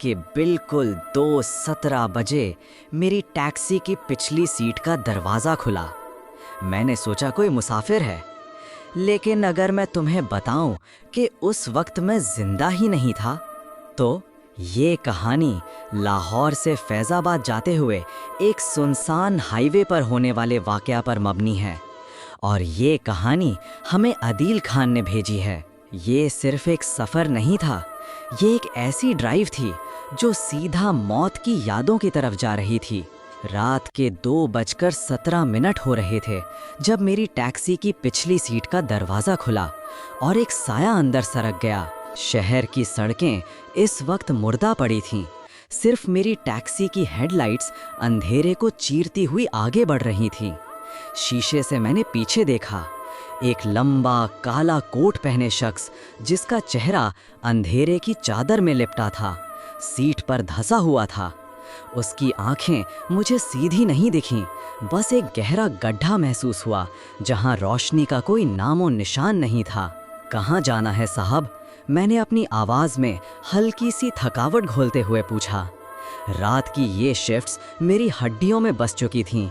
के बिल्कुल 2:17 बजे मेरी टैक्सी की पिछली सीट का दरवाज़ा खुला। मैंने सोचा कोई मुसाफिर है, लेकिन अगर मैं तुम्हें बताऊं कि उस वक्त मैं जिंदा ही नहीं था, तो ये कहानी लाहौर से फैज़ाबाद जाते हुए एक सुनसान हाईवे पर होने वाले वाक़या पर मबनी है। और ये कहानी हमें अदील खान ने भेजी है। ये सिर्फ एक सफ़र नहीं था, ये एक ऐसी ड्राइव थी जो सीधा मौत की यादों की तरफ जा रही थी। रात के 2:17 हो रहे थे जब मेरी टैक्सी की पिछली सीट का दरवाज़ा खुला और एक साया अंदर सरक गया। शहर की सड़कें इस वक्त मुर्दा पड़ी थीं। सिर्फ मेरी टैक्सी की हेडलाइट्स अंधेरे को चीरती हुई आगे बढ़ रही थीं। शीशे से मैंने पीछे देखा। एक लंबा काला कोट पहने शख्स, जिसका चेहरा अंधेरे की चादर में लिपटा था, सीट पर धंसा हुआ था। उसकी आंखें मुझे सीधी नहीं दिखीं, बस एक गहरा गड्ढा महसूस हुआ जहां रोशनी का कोई नामो निशान नहीं था। कहाँ जाना है साहब? मैंने अपनी आवाज़ में हल्की सी थकावट घोलते हुए पूछा। रात की ये शिफ्ट्स मेरी हड्डियों में बस चुकी थीं।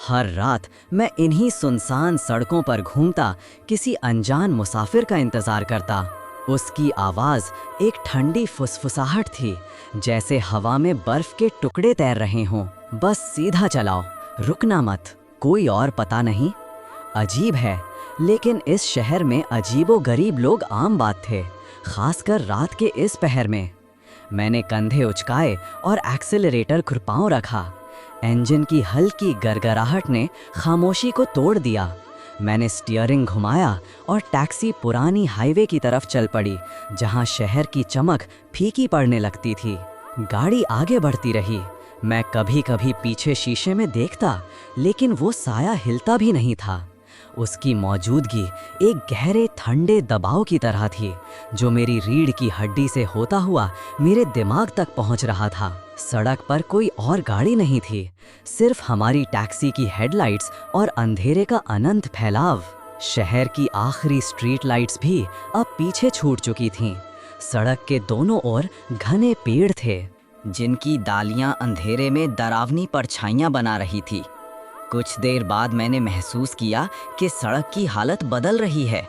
हर रात मैं इन्हीं सुनसान सड़कों पर घूमता किसी अनजान मुसाफिर का इंतज़ार करता। उसकी आवाज़ एक ठंडी फुसफुसाहट थी, जैसे हवा में बर्फ़ के टुकड़े तैर रहे हों। बस सीधा चलाओ, रुकना मत, कोई और पता नहीं। अजीब है, लेकिन इस शहर में अजीबो-गरीब लोग आम बात थे, खासकर रात के इस पहर में। मैंने कंधे उचकाए और एक्सेलरेटर खुरपांव रखा। इंजन की हल्की गरगराहट ने खामोशी को तोड़ दिया। मैंने स्टीयरिंग घुमाया और टैक्सी पुरानी हाईवे की तरफ चल पड़ी, जहां शहर की चमक फीकी पड़ने लगती थी। गाड़ी आगे बढ़ती रही। मैं कभी कभी पीछे शीशे में देखता, लेकिन वो साया हिलता भी नहीं था। उसकी मौजूदगी एक गहरे ठंडे दबाव की तरह थी, जो मेरी रीढ़ की हड्डी से होता हुआ मेरे दिमाग तक पहुंच रहा था। सड़क पर कोई और गाड़ी नहीं थी, सिर्फ हमारी टैक्सी की हेडलाइट्स और अंधेरे का अनंत फैलाव। शहर की आखिरी स्ट्रीट लाइट्स भी अब पीछे छूट चुकी थीं। सड़क के दोनों ओर घने पेड़ थे, जिनकी डालियां अंधेरे में डरावनी परछाइयां बना रही थी। कुछ देर बाद मैंने महसूस किया कि सड़क की हालत बदल रही है।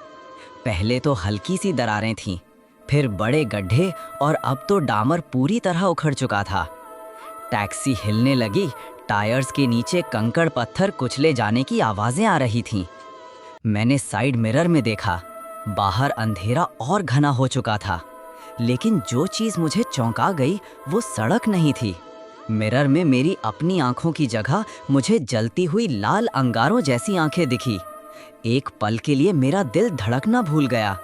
पहले तो हल्की सी दरारें थीं, फिर बड़े गड्ढे, और अब तो डामर पूरी तरह उखड़ चुका था। टैक्सी हिलने लगी, टायर्स के नीचे कंकड़ पत्थर कुचले जाने की आवाज़ें आ रही थीं। मैंने साइड मिरर में देखा, बाहर अंधेरा और घना हो चुका था, लेकिन जो चीज़ मुझे चौंका गई वो सड़क नहीं थी। मिरर में मेरी अपनी आंखों की जगह मुझे जलती हुई लाल अंगारों जैसी आंखें दिखी। एक पल के लिए मेरा दिल धड़कना भूल गया।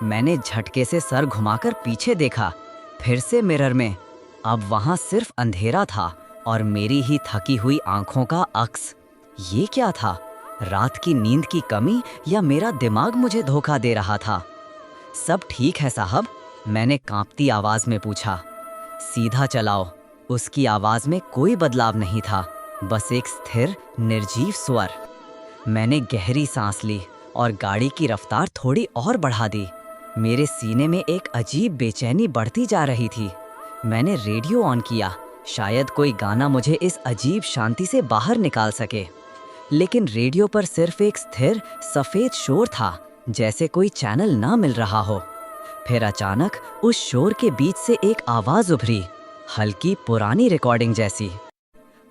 मैंने झटके से सर घुमाकर पीछे देखा, फिर से मिरर में। अब वहां सिर्फ अंधेरा था और मेरी ही थकी हुई आंखों का अक्स। ये क्या था? रात की नींद की कमी या मेरा दिमाग मुझे धोखा दे रहा था? सब ठीक है साहब? मैंने कांपती आवाज में पूछा। सीधा चलाओ। उसकी आवाज में कोई बदलाव नहीं था, बस एक स्थिर निर्जीव स्वर। मैंने गहरी सांस ली और गाड़ी की रफ्तार थोड़ी और बढ़ा दी। मेरे सीने में एक अजीब बेचैनी बढ़ती जा रही थी। मैंने रेडियो ऑन किया, शायद कोई गाना मुझे इस अजीब शांति से बाहर निकाल सके। लेकिन रेडियो पर सिर्फ एक स्थिर सफ़ेद शोर था, जैसे कोई चैनल ना मिल रहा हो। फिर अचानक उस शोर के बीच से एक आवाज़ उभरी, हल्की पुरानी रिकॉर्डिंग जैसी।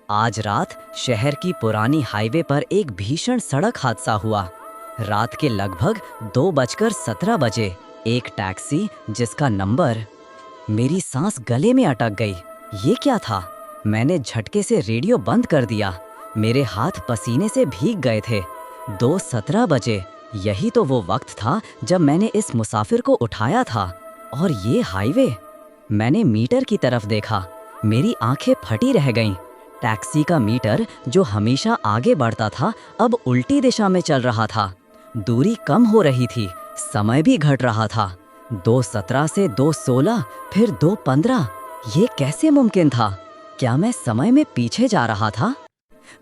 आज रात शहर की पुरानी हाईवे पर एक भीषण सड़क हादसा हुआ। रात के लगभग 2:17 बजे एक टैक्सी जिसका नंबर। मेरी सांस गले में अटक गई। ये क्या था? मैंने झटके से रेडियो बंद कर दिया। मेरे हाथ पसीने से भीग गए थे। 2:17 बजे, यही तो वो वक्त था जब मैंने इस मुसाफिर को उठाया था। और ये हाईवे। मैंने मीटर की तरफ देखा, मेरी आंखें फटी रह गईं। टैक्सी का मीटर, जो हमेशा आगे बढ़ता था, अब उल्टी दिशा में चल रहा था। दूरी कम हो रही थी, समय भी घट रहा था। 2:17 से 2:16, फिर 2:15। ये कैसे मुमकिन था? क्या मैं समय में पीछे जा रहा था?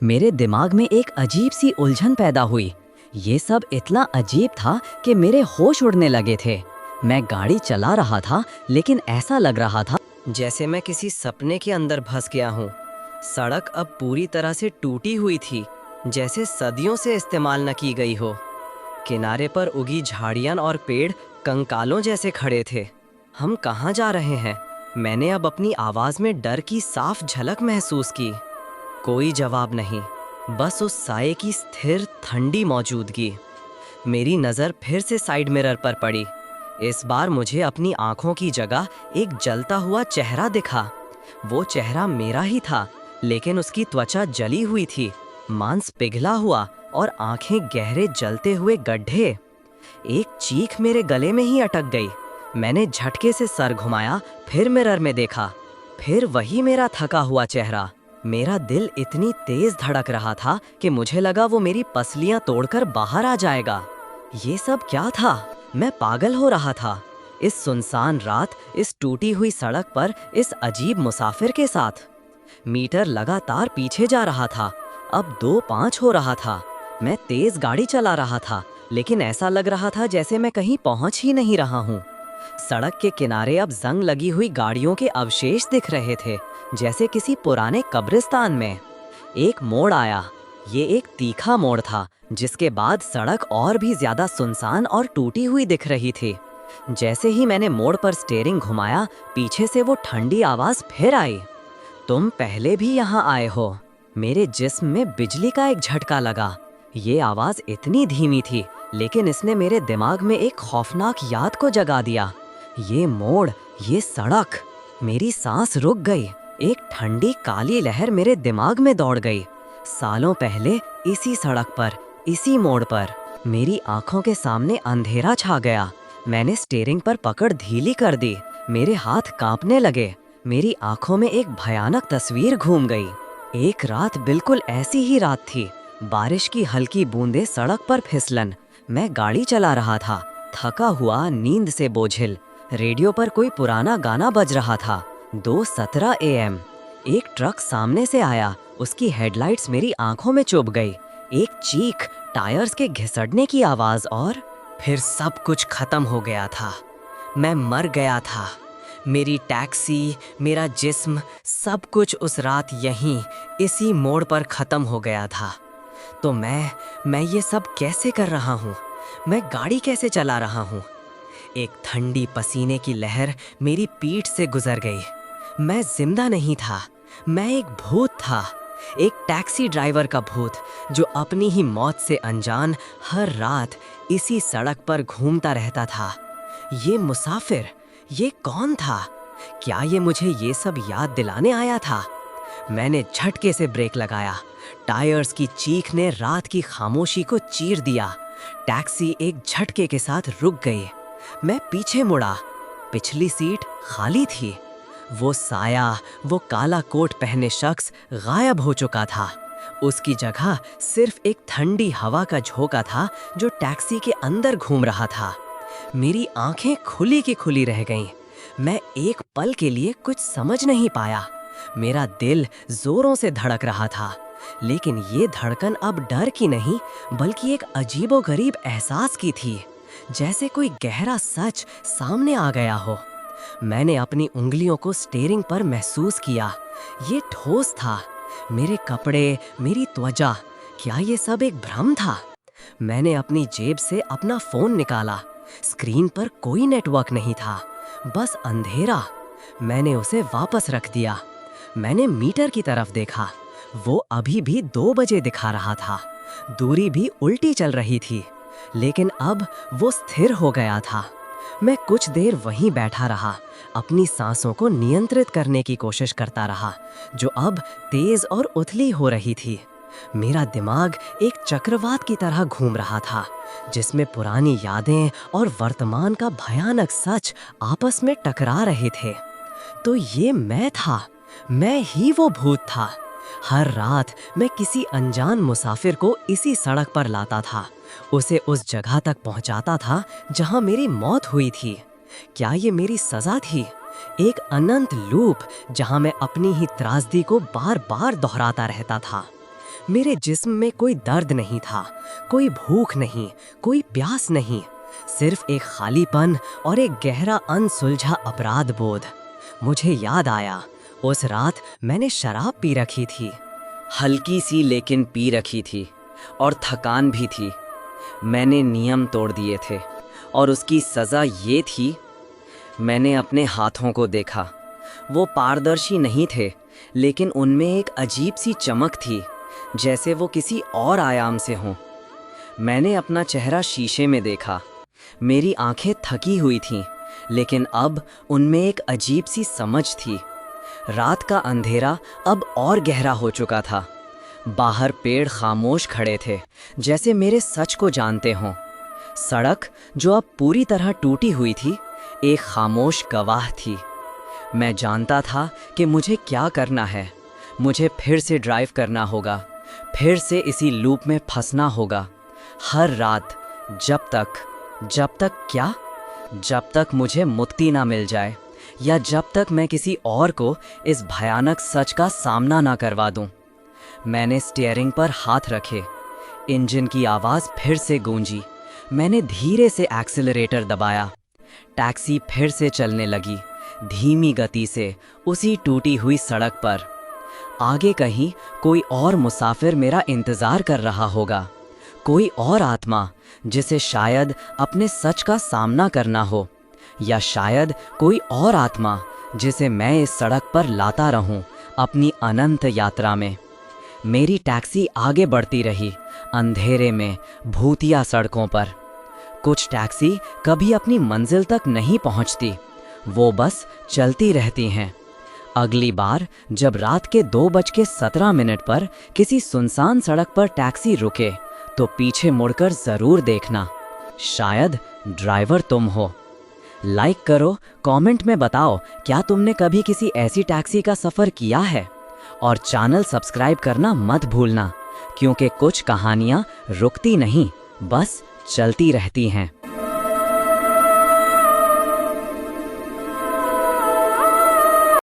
मेरे दिमाग में एक अजीब सी उलझन पैदा हुई। ये सब इतना अजीब था कि मेरे होश उड़ने लगे थे। मैं गाड़ी चला रहा था, लेकिन ऐसा लग रहा था जैसे मैं किसी सपने के अंदर फंस गया हूँ। सड़क अब पूरी तरह से टूटी हुई थी, जैसे सदियों से इस्तेमाल न की गई हो। किनारे पर उगी झाड़ियाँ और पेड़ कंकालों जैसे खड़े थे। हम कहाँ जा रहे हैं? मैंने अब अपनी आवाज़ में डर की साफ झलक महसूस की। कोई जवाब नहीं, बस उस साये की स्थिर ठंडी मौजूदगी। मेरी नज़र फिर से साइड मिरर पर पड़ी। इस बार मुझे अपनी आंखों की जगह एक जलता हुआ चेहरा दिखा। वो चेहरा मेरा ही था, लेकिन उसकी त्वचा जली हुई थी, मांस पिघला हुआ और आंखें गहरे जलते हुए गड्ढे। एक चीख मेरे गले में ही अटक गई। मैंने झटके से सर घुमाया, फिर मिरर में देखा, फिर वही मेरा थका हुआ चेहरा। मेरा दिल इतनी तेज धड़क रहा था कि मुझे लगा वो मेरी पसलियां तोड़कर बाहर आ जाएगा। ये सब क्या था? मैं पागल हो रहा था। इस सुनसान रात, इस टूटी हुई सड़क पर, इस अजीब मुसाफिर के साथ। मीटर लगातार पीछे जा रहा था। अब 2:05 हो रहा था। मैं तेज गाड़ी चला रहा था, लेकिन ऐसा लग रहा था जैसे मैं कहीं पहुंच ही नहीं रहा हूं। सड़क के किनारे अब जंग लगी हुई गाड़ियों के अवशेष दिख रहे थे, जैसे किसी पुराने कब्रिस्तान में। एक मोड़ आया। ये एक तीखा मोड़ था, जिसके बाद सड़क और भी ज्यादा सुनसान और टूटी हुई दिख रही थी। जैसे ही मैंने मोड़ पर स्टीयरिंग घुमाया, पीछे से वो ठंडी आवाज फिर आई। तुम पहले भी यहाँ आए हो। मेरे जिस्म में बिजली का एक झटका लगा। ये आवाज इतनी धीमी थी, लेकिन इसने मेरे दिमाग में एक खौफनाक याद को जगा दिया। ये मोड़, ये सड़क। मेरी सांस रुक गई। एक ठंडी काली लहर मेरे दिमाग में दौड़ गई। सालों पहले इसी सड़क पर, इसी मोड़ पर। मेरी आंखों के सामने अंधेरा छा गया। मैंने स्टीयरिंग पर पकड़ ढीली कर दी। मेरे हाथ कांपने लगे। मेरी आंखों में एक भयानक तस्वीर घूम गई। एक रात बिल्कुल ऐसी ही रात थी। बारिश की हल्की बूंदें सड़क पर फिसलन। मैं गाड़ी चला रहा था, थका हुआ, नींद से बोझिल। रेडियो पर कोई पुराना गाना बज रहा था। 2:17 AM। एक ट्रक सामने से आया। उसकी हेडलाइट्स मेरी आंखों में चुभ गई। एक चीख, टायर्स के घिसड़ने की आवाज, और फिर सब कुछ खत्म हो गया था। मैं मर गया था। मेरी टैक्सी, मेरा जिस्म, सब कुछ उस रात यहीं, इसी मोड़ पर खत्म हो गया था। तो मैं ये सब कैसे कर रहा हूँ? मैं गाड़ी कैसे चला रहा हूँ? एक ठंडी पसीने की लहर मेरी पीठ से गुजर गई। मैं जिंदा नहीं था, मैं एक भूत था। एक टैक्सी ड्राइवर का भूत, जो अपनी ही मौत से अनजान हर रात इसी सड़क पर घूमता रहता था। ये मुसाफिर, ये कौन था? क्या ये मुझे ये सब याद दिलाने आया था? मैंने झटके से ब्रेक लगाया। टायर्स की चीख ने रात की खामोशी को चीर दिया। टैक्सी एक झटके के साथ रुक गई। मैं पीछे मुड़ा। पिछली सीट खाली थी। वो साया, वो काला कोट पहने शख्स गायब हो चुका था। उसकी जगह सिर्फ एक ठंडी हवा का झोंका था, जो टैक्सी के अंदर घूम रहा था। मेरी आंखें खुली की खुली रह गईं। मैं एक पल के लिए कुछ समझ नहीं पाया। मेरा दिल जोरों से धड़क रहा था, लेकिन ये धड़कन अब डर की नहीं, बल्कि एक अजीबोगरीब एहसास की थी, जैसे कोई गहरा सच सामने आ गया हो। मैंने अपनी उंगलियों को स्टीयरिंग पर महसूस किया। ये ठोस था। मेरे कपड़े, मेरी त्वचा, क्या ये सब एक भ्रम था? मैंने अपनी जेब से अपना फोन निकाला। स्क्रीन पर कोई नेटवर्क नहीं था, बस अंधेरा। मैंने उसे वापस रख दिया। मैंने मीटर की तरफ देखा। वो अभी भी 2 बजे दिखा रहा था। दूरी भी उल्टी चल रही थी, लेकिन अब वो स्थिर हो गया था। मैं कुछ देर वहीं बैठा रहा, अपनी सांसों को नियंत्रित करने की कोशिश करता रहा, जो अब तेज और उथली हो रही थी। मेरा दिमाग एक चक्रवात की तरह घूम रहा था, जिसमें पुरानी यादें और वर्तमान का भयानक सच आपस में टकरा रहे थे। तो ये मैं था, मैं ही वो भूत था। हर रात मैं किसी अनजान मुसाफिर को इसी सड़क पर लाता था, उसे उस जगह तक पहुंचाता था जहां मेरी मौत हुई थी। क्या ये मेरी सजा थी? एक अनंत लूप जहां मैं अपनी ही त्रासदी को बार बार दोहराता रहता था। मेरे जिस्म में कोई दर्द नहीं था, कोई भूख नहीं, कोई प्यास नहीं, सिर्फ एक खालीपन और एक गहरा अनसुलझा अपराध बोध। मुझे याद आया, उस रात मैंने शराब पी रखी थी। हल्की सी लेकिन पी रखी थी और थकान भी थी। मैंने नियम तोड़ दिए थे और उसकी सज़ा ये थी। मैंने अपने हाथों को देखा। वो पारदर्शी नहीं थे, लेकिन उनमें एक अजीब सी चमक थी, जैसे वो किसी और आयाम से हों। मैंने अपना चेहरा शीशे में देखा। मेरी आंखें थकी हुई थीं, लेकिन अब उनमें एक अजीब सी समझ थी। रात का अंधेरा अब और गहरा हो चुका था। बाहर पेड़ खामोश खड़े थे, जैसे मेरे सच को जानते हों। सड़क, जो अब पूरी तरह टूटी हुई थी, एक खामोश गवाह थी। मैं जानता था कि मुझे क्या करना है। मुझे फिर से ड्राइव करना होगा, फिर से इसी लूप में फंसना होगा, हर रात, जब तक मुझे मुक्ति ना मिल जाए, या जब तक मैं किसी और को इस भयानक सच का सामना ना करवा दूं। मैंने स्टीयरिंग पर हाथ रखे। इंजन की आवाज़ फिर से गूंजी। मैंने धीरे से एक्सीलरेटर दबाया। टैक्सी फिर से चलने लगी, धीमी गति से, उसी टूटी हुई सड़क पर। आगे कहीं कोई और मुसाफिर मेरा इंतज़ार कर रहा होगा, कोई और आत्मा जिसे शायद अपने सच का सामना करना हो, या शायद कोई और आत्मा जिसे मैं इस सड़क पर लाता रहूं अपनी अनंत यात्रा में। मेरी टैक्सी आगे बढ़ती रही, अंधेरे में, भूतिया सड़कों पर। कुछ टैक्सी कभी अपनी मंजिल तक नहीं पहुंचती, वो बस चलती रहती हैं। अगली बार जब रात के 2:17 पर किसी सुनसान सड़क पर टैक्सी रुके, तो पीछे मुड़कर ज़रूर देखना, शायद ड्राइवर तुम हो। लाइक करो, कमेंट में बताओ क्या तुमने कभी किसी ऐसी टैक्सी का सफ़र किया है, और चैनल सब्सक्राइब करना मत भूलना, क्योंकि कुछ कहानियाँ रुकती नहीं, बस चलती रहती हैं।